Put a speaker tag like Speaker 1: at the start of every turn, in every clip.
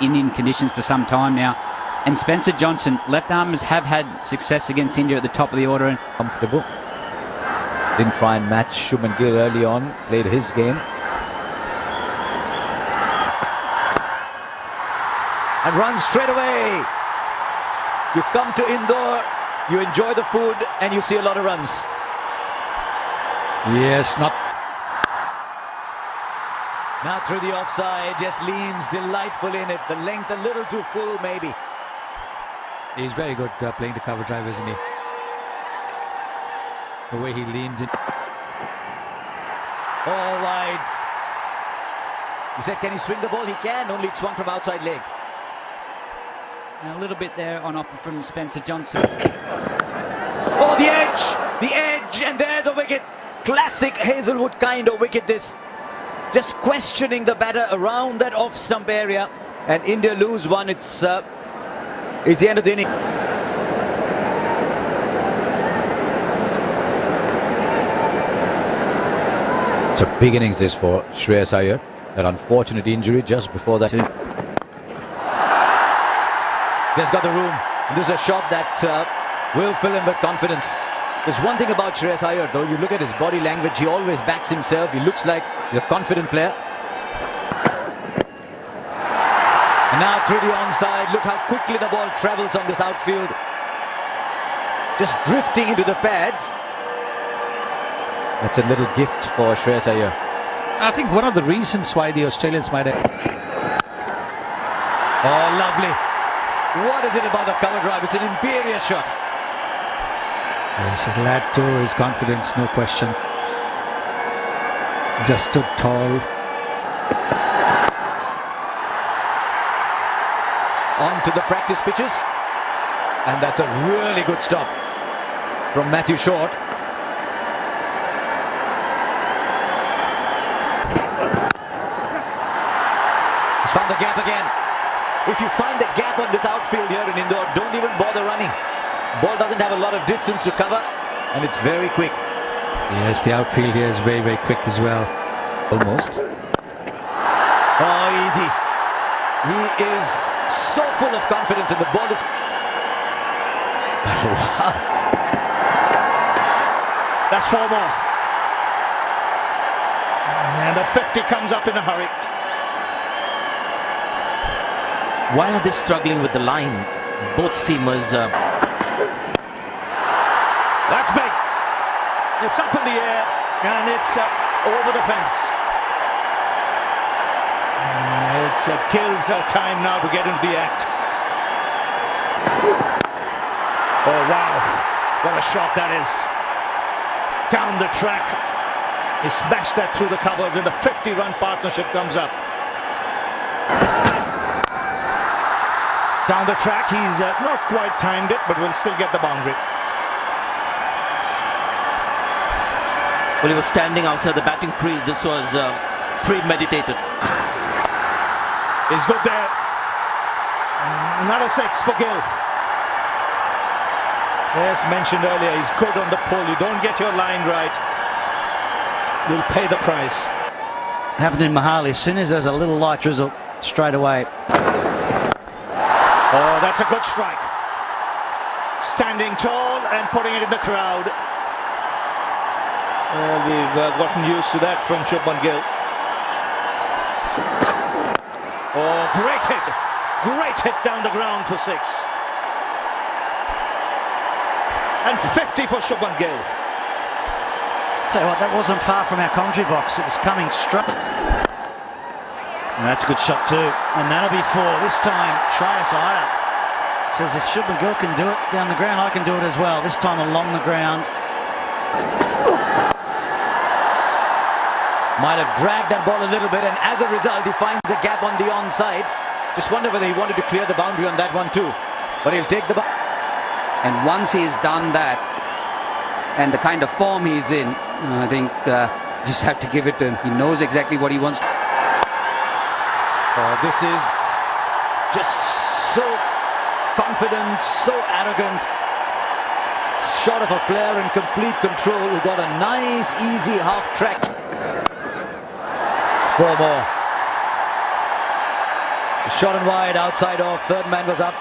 Speaker 1: in Indian conditions for some time now. And Spencer Johnson, left armers have had success against India at the top of the order. And
Speaker 2: comfortable. Didn't try and match Shubman Gill early on, played his game. And runs straight away. You come to Indore, you enjoy the food, and you see a lot of runs.
Speaker 3: Yes, not.
Speaker 2: Now through the offside, just leans delightful in it. The length a little too full, maybe.
Speaker 3: He's very good playing the cover drive, isn't he? The way he leans in.
Speaker 2: All wide. He said, can he swing the ball? He can, only it swung from outside leg.
Speaker 1: a little bit there on offer from Spencer Johnson.
Speaker 2: Oh, the edge, and there's a wicket. Classic Hazelwood kind of wicket this. Just questioning the batter around that off-stump area, and India lose one. It's the end of the inning. It's a big innings this for Shreyas Iyer. That unfortunate injury just before that. Just got the room. And this is a shot that will fill him with confidence. There's one thing about Shreyas Iyer though, you look at his body language, he always backs himself, he looks like he's a confident player. And now through the onside, look how quickly the ball travels on this outfield. Just drifting into the pads. That's a little gift for Shreyas Iyer.
Speaker 3: I think one of the reasons why the Australians might have...
Speaker 2: Oh, lovely. What is it about the cover drive? It's an imperious shot.
Speaker 3: Yes, it'll add to his confidence, no question. Just stood tall.
Speaker 2: On to the practice pitches. And that's a really good stop from Matthew Short. He's found the gap again. If you find the gap on this outfield here in Indore, don't even bother running. Ball doesn't have a lot of distance to cover, and it's very quick.
Speaker 3: Yes, the outfield here is very, very quick as well.
Speaker 2: Almost. Oh, easy. He is so full of confidence, and the ball is... Wow.
Speaker 4: That's 4 more. And the 50 comes up in a hurry.
Speaker 5: Why are they struggling with the line? Both seamers.
Speaker 4: That's big. It's up in the air and it's over the fence. It kills her time now to get into the act. Oh wow, what a shot that is. Down the track. He smashed that through the covers and the 50-run partnership comes up. Down the track, he's not quite timed it, but will still get the boundary.
Speaker 5: Well, he was standing outside the batting crease. This was premeditated.
Speaker 4: He's good there. Another 6 for Gill. As mentioned earlier, he's good on the pull. You don't get your line right, you'll pay the price.
Speaker 6: Happened in Mohali. As soon as there's a little light drizzle, straight away.
Speaker 4: Oh, that's a good strike. Standing tall and putting it in the crowd. Well, we've gotten used to that from Shubman Gill. Oh, great hit. Great hit down the ground for 6. And 50 for Shubman Gill.
Speaker 6: Tell you what, that wasn't far from our commentary box. It was coming straight. And that's a good shot too. And that'll be 4. This time, Shreyas Iyer says if Shubman Gill can do it down the ground, I can do it as well. This time along the ground.
Speaker 2: Might have dragged that ball a little bit, and as a result, he finds a gap on the onside. Just wonder whether he wanted to clear the boundary on that one too. But he'll take the...
Speaker 1: And once he's done that, and the kind of form he's in, I think just have to give it to him. He knows exactly what he wants.
Speaker 2: Oh, this is just so confident, so arrogant. Shot of a player in complete control who got a nice, easy half track. 4 more. Shot and wide, outside off. Third man was up.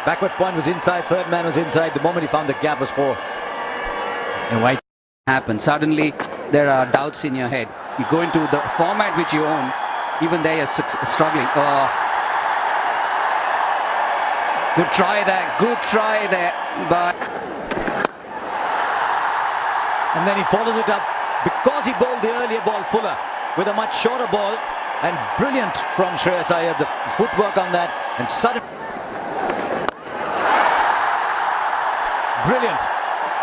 Speaker 2: Backward point was inside. Third man was inside. The moment he found the gap was 4.
Speaker 1: And why happen? Suddenly there are doubts in your head. You go into the format which you own, even there you're struggling. Oh. Good try there, but...
Speaker 2: And then he followed it up because he bowled the earlier ball fuller with a much shorter ball, and brilliant from Surya, the footwork on that, and sudden... Brilliant.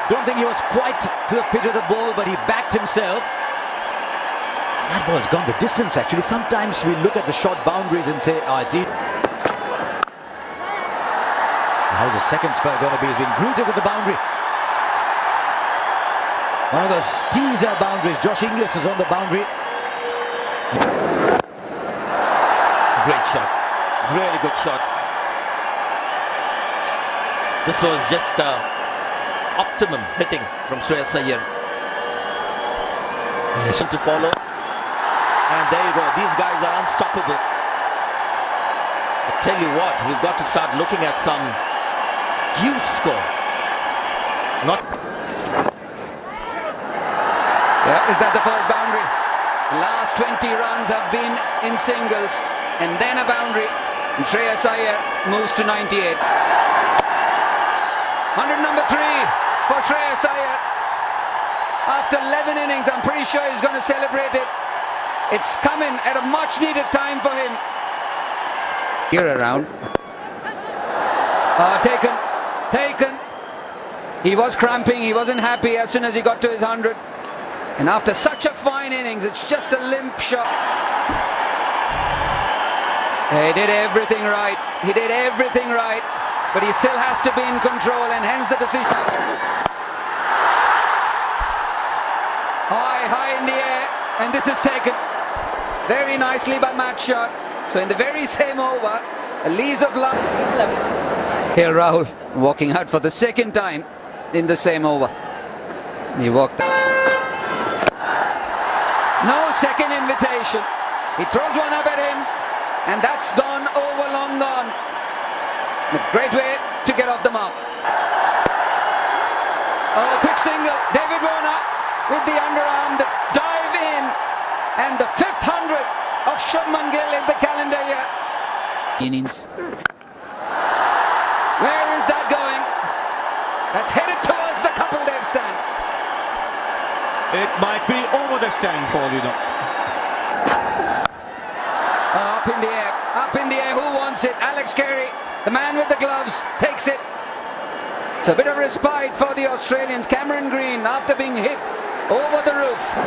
Speaker 2: Don't think he was quite to the pitch of the ball, but he backed himself. That ball's gone the distance actually. Sometimes we look at the short boundaries and say, oh, it's easy. How's the second spell going to be? He's been greeted with the boundary. One of those teaser boundaries. Josh Inglis is on the boundary.
Speaker 5: Great shot. Really good shot. This was just optimum hitting from Surya.
Speaker 3: Yes.
Speaker 5: To follow. And there you go. These guys are unstoppable. I tell you what, we've got to start looking at some huge score. Not.
Speaker 1: Yeah, is that the first boundary? The last 20 runs have been in singles, and then a boundary. And Surya moves to 98. 100 number 3 for Surya. After 11 innings, I'm pretty sure he's going to celebrate it. It's coming at a much needed time for him. Here around. Taken. He was cramping, he wasn't happy as soon as he got to his 100. And after such a fine innings, it's just a limp shot. He did everything right. But he still has to be in control, and hence the decision. High in the air, and this is taken very nicely by Matt Shot. So in the very same over, a lease of luck. Here Rahul walking out for the second time in the same over. He walked out. No second invitation. He throws one up at him, and that's gone over, long gone. A great way to get off the mark. Oh, quick single. David Warner with the underarm, the dive in, and the 5th 100 of Shubman Gill in the calendar year. Innings. Where is that going? That's headed towards the Kapil Dev stand.
Speaker 4: It might be over the stand for all you know.
Speaker 1: Up in the air, who wants it? Alex Carey, the man with the gloves, takes it. It's a bit of respite for the Australians. Cameron Green, after being hit over the roof.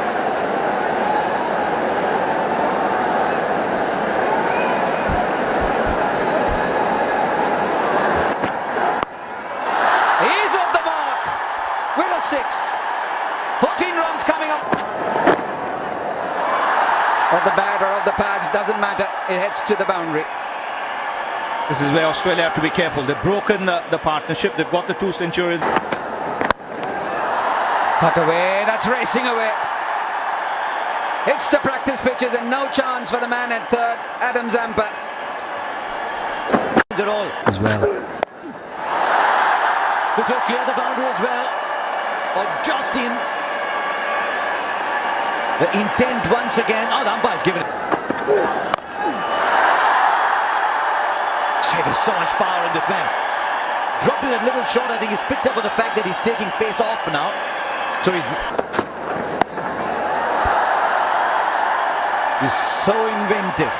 Speaker 1: He's off the mark with a 6. 14 runs coming up. Of the bat or of the pads, doesn't matter. It heads to the boundary.
Speaker 4: This is where Australia have to be careful. They've broken the partnership. They've got the 2 centuries.
Speaker 1: Cut away, that's racing away. Hits the practice pitches and no chance for the man at third, Adam Zampa.
Speaker 2: At all
Speaker 3: as well.
Speaker 2: This will clear the boundary as well. Or just in. The intent once again. Oh, the umpire's given it. There's so much power in this man. Dropped it a little short. I think he's picked up with the fact that he's taking pace off now. So he's so inventive.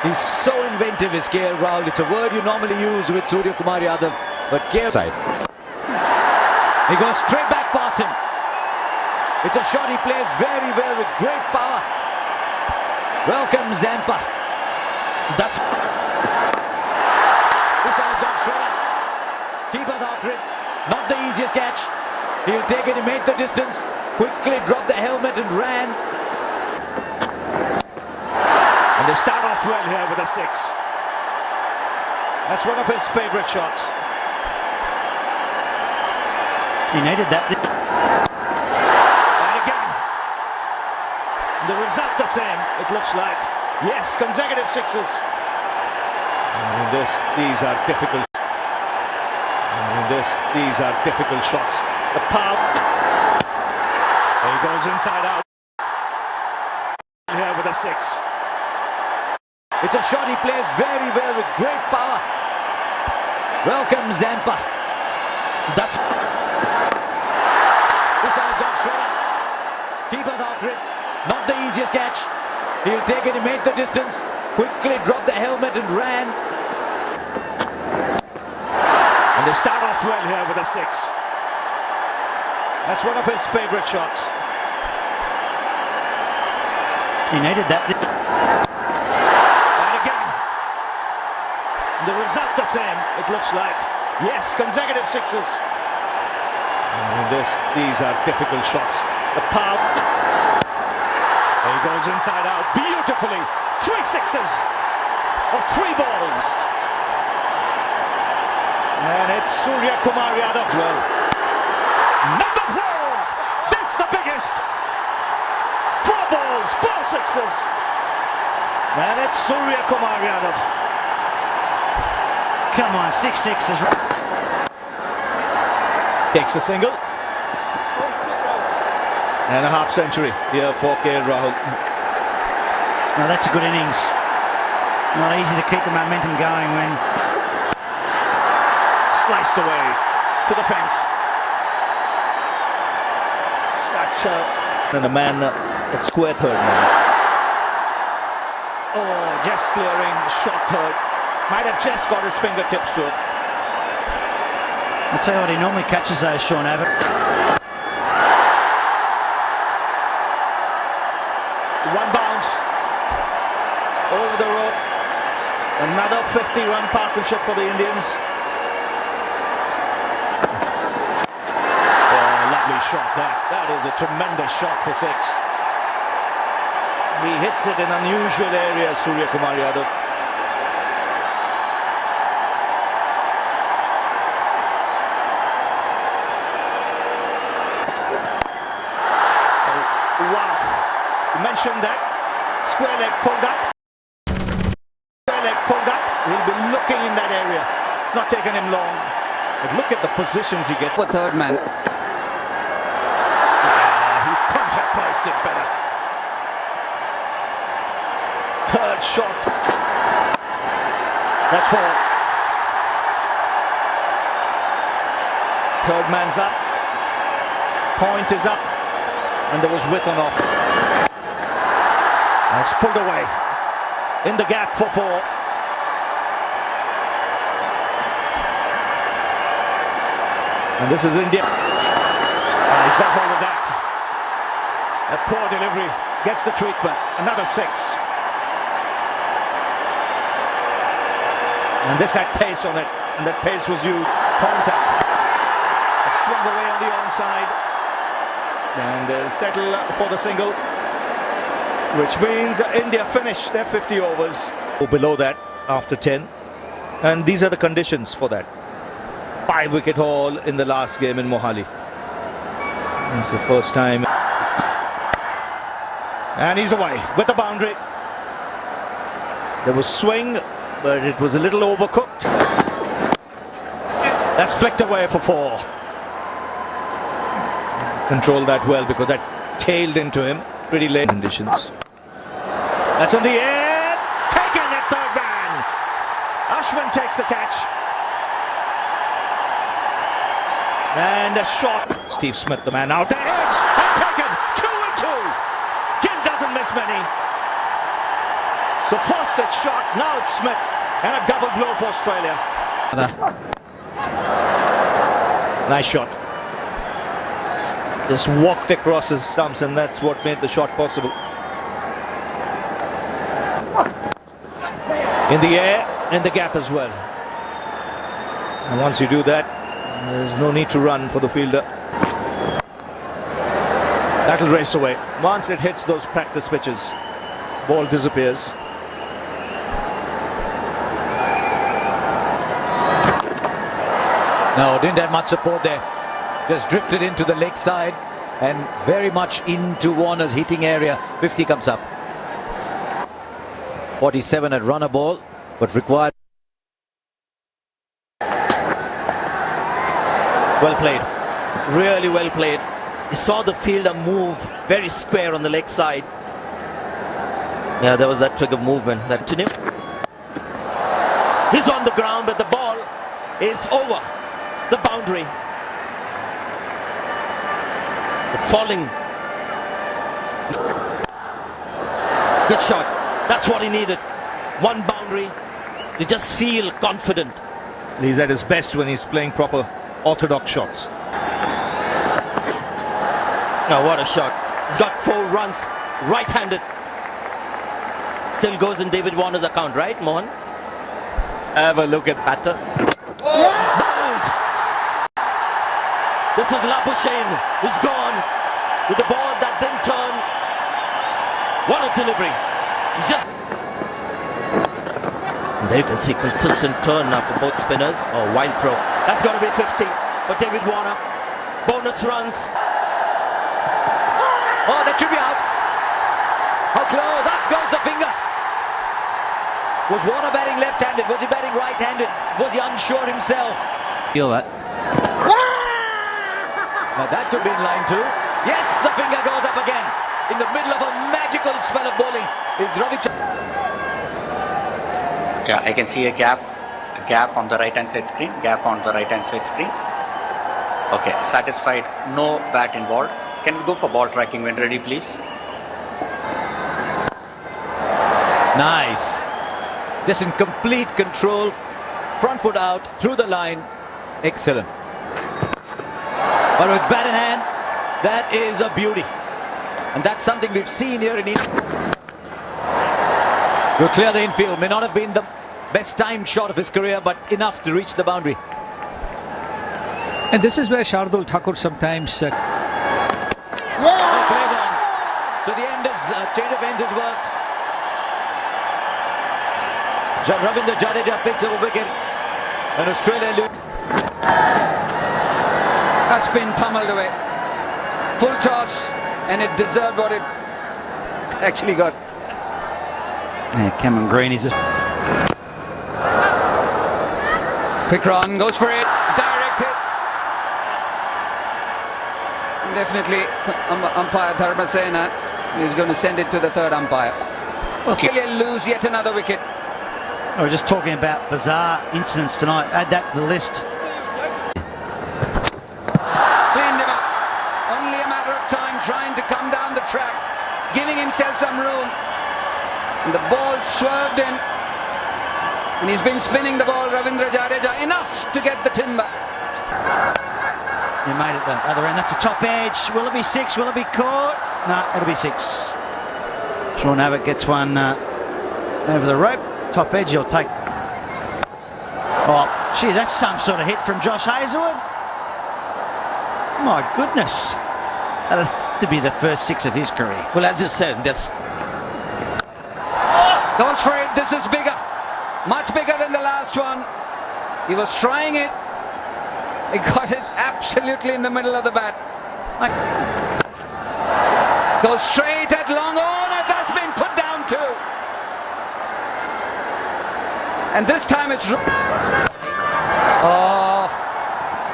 Speaker 2: He's so inventive, is KL Rahul. It's a word you normally use with Surya Kumar Yadav, but KL side. He goes straight back past him. It's a shot he plays very well with great power. Welcome Zampa.
Speaker 5: That's
Speaker 2: This time it's gone straight up. Keeper's after it. Not the easiest catch. He'll take it, he made the distance. Quickly dropped the helmet and ran.
Speaker 4: And they start off well here with a 6. That's one of his favourite shots.
Speaker 6: He needed that.
Speaker 4: And again, the result the same, it looks like. Yes, consecutive 6s. These are difficult. These are difficult shots. The power. He goes inside out. Here with a 6.
Speaker 2: It's a shot he plays very well with great power. Welcome Zampa.
Speaker 5: That's
Speaker 2: This side's got straight up. Keeper's after it. Not the easiest catch. He'll take it, he made the distance. Quickly dropped the helmet and ran.
Speaker 4: And they start off well here with a 6. That's one of his favourite shots.
Speaker 6: He needed that.
Speaker 4: And again, the result the same, it looks like. Yes, consecutive 6s. These are difficult shots. The power. He goes inside out beautifully. 3 6s of 3 balls. And it's Surya Yadav as well. Number 4! That's the biggest! 4 balls, 4 6s. And it's Surya Yadav.
Speaker 6: Come on, 6 6s.
Speaker 4: Takes a single. And a half century here for KL Rahul.
Speaker 6: Now that's a good innings. Not easy to keep the momentum going when
Speaker 4: Sliced away to the fence. Such a... And a man at square third now. Oh, just clearing, shot third. Might have just got his fingertips to it.
Speaker 6: I'll tell you what, he normally catches those, Sean Abbott.
Speaker 4: One bounce over the rope. Another 50-run partnership for the Indians. Shot that is a tremendous shot for 6. He hits it in unusual areas, Surya Yadav. Oh, wow, you mentioned that square leg pulled up. Square leg pulled up. He'll be looking in that area. It's not taking him long, but look at the positions he gets.
Speaker 1: For third man.
Speaker 4: Placed it better. Third shot. That's 4. Third man's up. Point is up. And there was width on off. And it's pulled away. In the gap for 4. And this is India. And he's got hold of that. A poor delivery, gets the treatment, another 6. And this had pace on it, and that pace was used. Contact. It swung away on the onside. And they'll settle for the single, which means India finish their 50 overs. Below that, after 10. And these are the conditions for that. 5-wicket haul in the last game in Mohali. It's the first time. And he's away with the boundary. There was swing, but it was a little overcooked. That's flicked away for 4. Controlled that well because that tailed into him pretty late conditions. That's in the air. Taken at third man. Ashwin takes the catch. And a shot. Steve Smith, the man out there. Hits and taken. 2 and 2. Doesn't miss many. So first it's shot, now it's Smith, and a double blow for Australia. Nice shot. Just walked across his stumps, and that's what made the shot possible. In the air, in the gap as well. And once you do that, there's no need to run for the fielder. That'll race away. Once it hits those practice pitches, ball disappears.
Speaker 2: No, didn't have much support there. Just drifted into the leg side and very much into Warner's hitting area. 50 comes up. 47 at runner ball, but required.
Speaker 5: Well played. Really well played. He saw the fielder move very square on the leg side. Yeah, there was that trick of movement. That to him. He's on the ground, but the ball is over the boundary. The falling. Good shot. That's what he needed. One boundary. You just feel confident.
Speaker 4: He's at his best when he's playing proper orthodox shots.
Speaker 5: Now what a shot. He's got 4 runs, right-handed. Still goes in David Warner's account, right, Mohan?
Speaker 2: Have a look at
Speaker 5: Batter. Bowled. This is Labuschagne, who's gone with the ball that didn't turn. What a delivery. He's just... And there you can see consistent turn now for both spinners. Oh, wild throw. That's got to be 50 for David Warner. Bonus runs.
Speaker 2: Oh, that should be out. How close? Up goes the finger. Was Warner batting left-handed? Was he batting right-handed? Was he unsure himself?
Speaker 1: Feel that.
Speaker 2: Now that could be in line too. Yes, the finger goes up again. In the middle of a magical spell of bowling is Ravichandran.
Speaker 7: Yeah, I can see a gap on the right hand side screen, Okay, satisfied, no bat involved. Can we go for ball tracking when ready, please?
Speaker 2: Nice. Just in complete control. Front foot out, through the line. Excellent. But with bat in hand, that is a beauty. And that's something we've seen here in India. Will clear the infield. May not have been the best timed shot of his career, but enough to reach the boundary.
Speaker 3: And this is where Shardul Thakur sometimes...
Speaker 2: Well played on. So the end is, change of ends has worked. Ravindra Jadeja picks up a wicket. And Australia lose.
Speaker 1: That's been tumbled away. Full toss, and it deserved what it actually got.
Speaker 6: Yeah, Cameron Green is just...
Speaker 1: Quick run, goes for it, directed. Definitely, umpire Dharmasena is going to send it to the third umpire. Australia lose yet another wicket.
Speaker 6: We're just talking about bizarre incidents tonight. Add that to the list.
Speaker 1: Cleaned him up. Only a matter of time trying to come down the track, giving himself some room. And the ball swerved in. And he's been spinning the ball, Ravindra Jadeja, enough to get the timber.
Speaker 6: You made it the other end. That's a top edge. Will it be 6? Will it be caught? No, it'll be 6. Sean Abbott gets one over the rope. Top edge, he'll take. Oh, geez, that's some sort of hit from Josh Hazlewood. My goodness. That'll have to be the first 6 of his career.
Speaker 5: Well, as you said, there's...
Speaker 1: Goes for it. This is bigger. Much bigger than the last one. He was trying it. He got it absolutely in the middle of the bat. Goes straight at long on, and that's been put down too. And this time it's... Oh,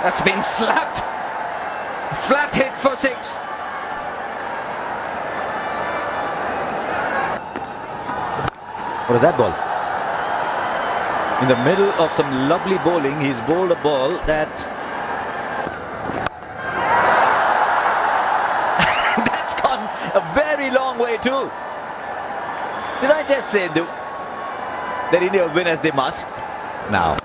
Speaker 1: that's been slapped. Flat hit for 6.
Speaker 2: What is that ball? In the middle of some lovely bowling, he's bowled a ball that... That's gone a very long way too. Did I just say that India will win as they must? Now.